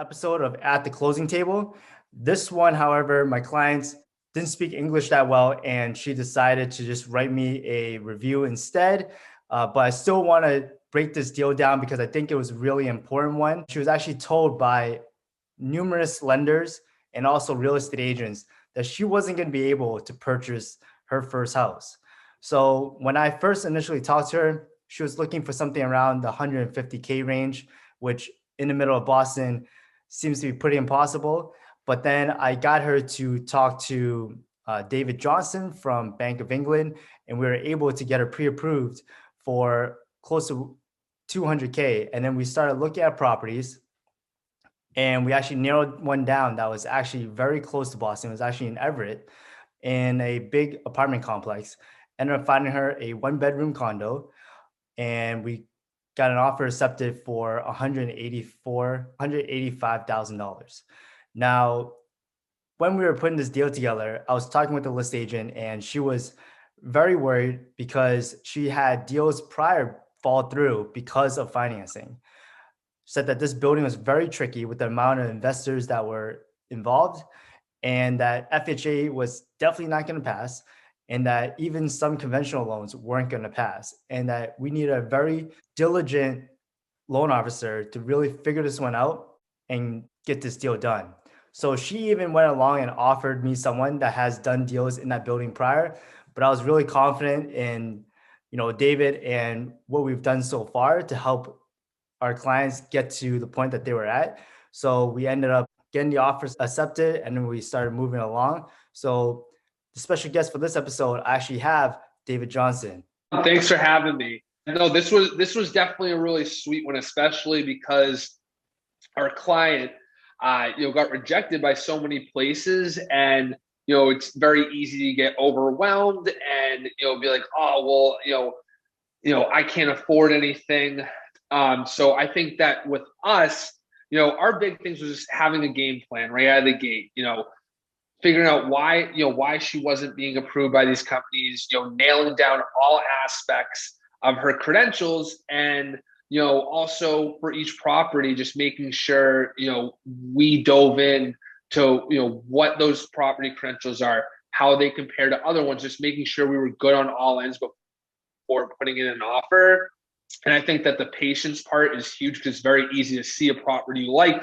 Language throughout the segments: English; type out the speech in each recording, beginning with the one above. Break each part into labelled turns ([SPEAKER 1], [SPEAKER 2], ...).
[SPEAKER 1] episode of At the Closing Table. This one, however, my clients didn't speak English that well, and she decided to just write me a review instead. But I still want to break this deal down because I think it was a really important one. She was actually told by numerous lenders and also real estate agents that she wasn't going to be able to purchase her first house. So when I first initially talked to her, she was looking for something around the 150K range, which in the middle of Boston seems to be pretty impossible. But then I got her to talk to David Johnson from Bank of England, and we were able to get her pre-approved for close to 200K. And then we started looking at properties, and we actually narrowed one down that was actually very close to Boston. It was actually in Everett, in a big apartment complex. Ended up finding her a one-bedroom condo, and we got an offer accepted for $185,000. Now, when we were putting this deal together, I was talking with the list agent, and she was very worried because she had deals prior fall through because of financing. Said that this building was very tricky with the amount of investors that were involved, and that FHA was definitely not going to pass, and that even some conventional loans weren't going to pass, and that we need a very diligent loan officer to really figure this one out and get this deal done. So she even went along and offered me someone that has done deals in that building prior, but I was really confident in, David and what we've done so far to help our clients get to the point that they were at. So we ended up getting the offers accepted, and then we started moving along. So the special guest for this episode, I actually have David Johnson.
[SPEAKER 2] Thanks for having me. No, this was definitely a really sweet one, especially because our client, got rejected by so many places, and it's very easy to get overwhelmed and be like, oh well, I can't afford anything. So I think that with us, our big things was just having a game plan right out of the gate. Figuring out why she wasn't being approved by these companies, nailing down all aspects of her credentials, and also for each property, just making sure we dove in to what those property credentials are, how they compare to other ones, just making sure we were good on all ends before putting in an offer. And I think that the patience part is huge, because it's very easy to see a property you like,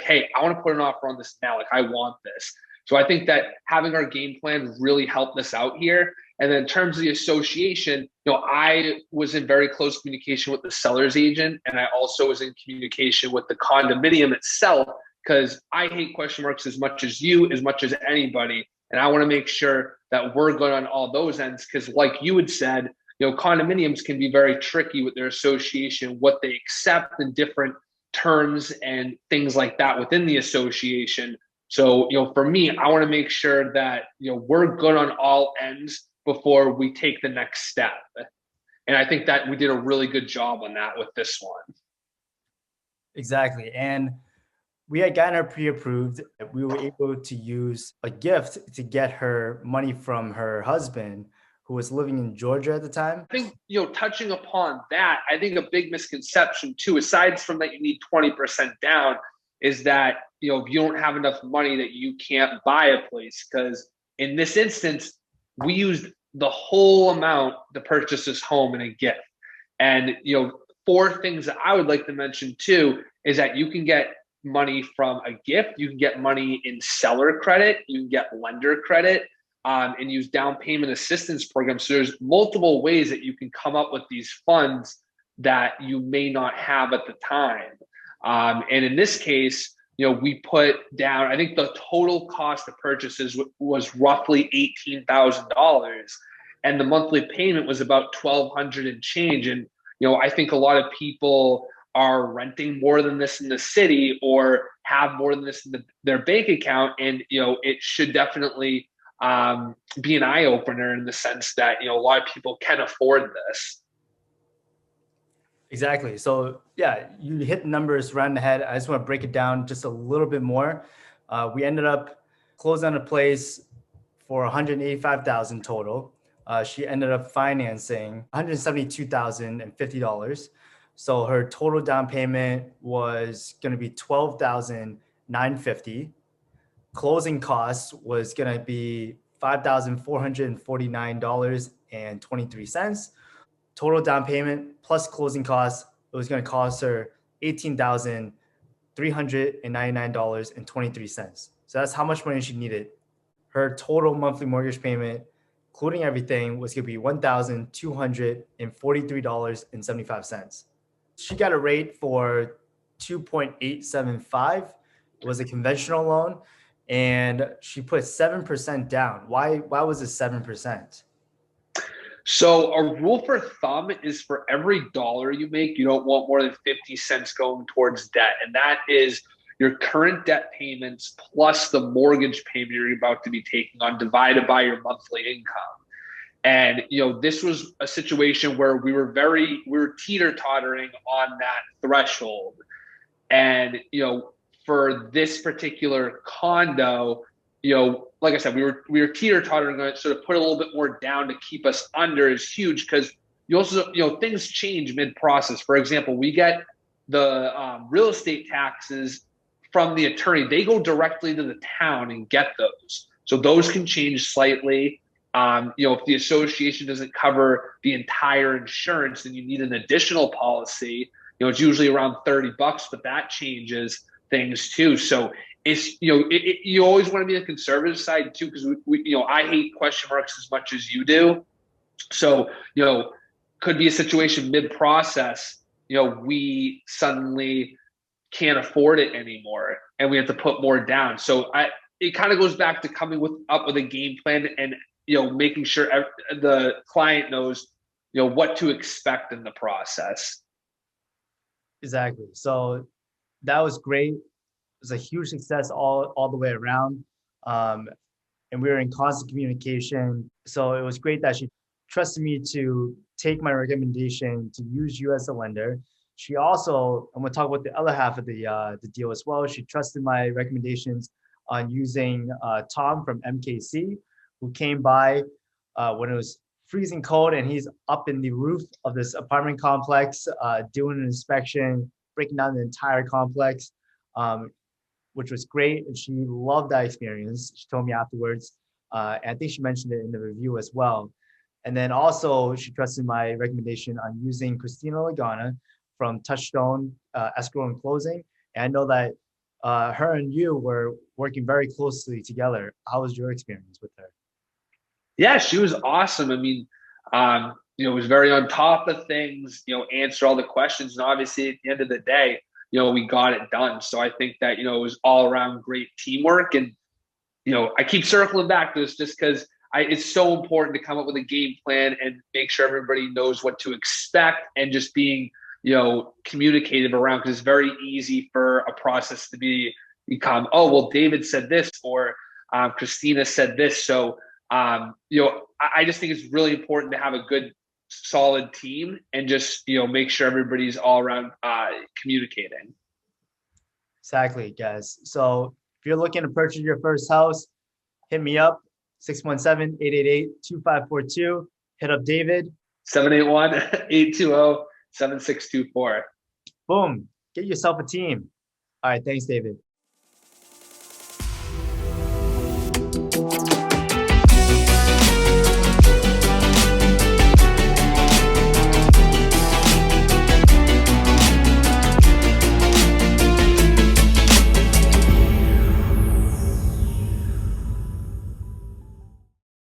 [SPEAKER 2] hey, I want to put an offer on this now, like I want this. So I think that having our game plan really helped us out here. And then in terms of the association, I was in very close communication with the seller's agent, and I also was in communication with the condominium itself, because I hate question marks as much as anybody. And I want to make sure that we're good on all those ends, because like you had said, condominiums can be very tricky with their association, what they accept and different terms and things like that within the association. So, for me, I want to make sure that, we're good on all ends before we take the next step. And I think that we did a really good job on that with this one.
[SPEAKER 1] Exactly. And we had gotten her pre-approved. We were able to use a gift to get her money from her husband, who was living in Georgia at the time.
[SPEAKER 2] I think, touching upon that, I think a big misconception too, aside from that you need 20% down, is that, if you don't have enough money that you can't buy a place. Because in this instance, we used the whole amount to purchase this home in a gift. And, 4 things that I would like to mention too, is that you can get money from a gift, you can get money in seller credit, you can get lender credit, and use down payment assistance programs. So there's multiple ways that you can come up with these funds that you may not have at the time. And in this case, we put down, I think the total cost of purchases was roughly $18,000, and the monthly payment was about $1,200 and change. And, I think a lot of people are renting more than this in the city, or have more than this in their bank account. And, it should definitely be an eye opener in the sense that, a lot of people can afford this.
[SPEAKER 1] Exactly. So yeah, you hit the numbers right in the head. I just want to break it down just a little bit more. We ended up closing on a place for $185,000 total. She ended up financing $172,050. So her total down payment was going to be $12,000, $950. Closing costs was going to be $5,449.23. Total down payment plus closing costs, it was going to cost her $18,399.23. So that's how much money she needed. Her total monthly mortgage payment, including everything, was going to be $1,243.75. She got a rate for 2.875. It was a conventional loan, and she put 7% down. Why was it 7%?
[SPEAKER 2] So a rule for thumb is for every dollar you make, you don't want more than 50 cents going towards debt. And that is your current debt payments plus the mortgage payment you're about to be taking on divided by your monthly income. And, this was a situation where we were teeter-tottering on that threshold. And, for this particular condo, like I said, we were teeter-tottering on it, so to put a little bit more down to keep us under is huge, because you also, things change mid-process. For example, we get the real estate taxes from the attorney. They go directly to the town and get those. So those can change slightly. If the association doesn't cover the entire insurance, then you need an additional policy. It's usually around $30, but that changes things too. So it's, you always want to be on the conservative side too, because I hate question marks as much as you do. So, could be a situation mid-process, we suddenly can't afford it anymore and we have to put more down. So it kind of goes back to coming up with a game plan and, making sure the client knows, what to expect in the process.
[SPEAKER 1] Exactly. So that was great. It was a huge success all the way around. And we were in constant communication. So it was great that she trusted me to take my recommendation to use you as a lender. She also, I'm going to talk about the other half of the deal as well. She trusted my recommendations on using Tom from MKC, who came by when it was freezing cold, and he's up in the roof of this apartment complex doing an inspection, breaking down the entire complex, which was great. And she loved that experience. She told me afterwards. And I think she mentioned it in the review as well. And then also she trusted my recommendation on using Christina Lagana from Touchstone Escrow and Closing. And I know that her and you were working very closely together. How was your experience with her?
[SPEAKER 2] Yeah, she was awesome. I mean, was very on top of things, answer all the questions. And obviously at the end of the day, we got it done. So I think that, it was all around great teamwork. And, I keep circling back to this just because it's so important to come up with a game plan and make sure everybody knows what to expect, and just being, communicative around, because it's very easy for a process to become, oh, well, David said this, or Christina said this. So, I just think it's really important to have a good, solid team and just, make sure everybody's all around communicating.
[SPEAKER 1] Exactly, guys. So if you're looking to purchase your first house, hit me up, 617-888-2542. Hit up David.
[SPEAKER 2] 781-820-7624.
[SPEAKER 1] Boom. Get yourself a team. All right. Thanks, David.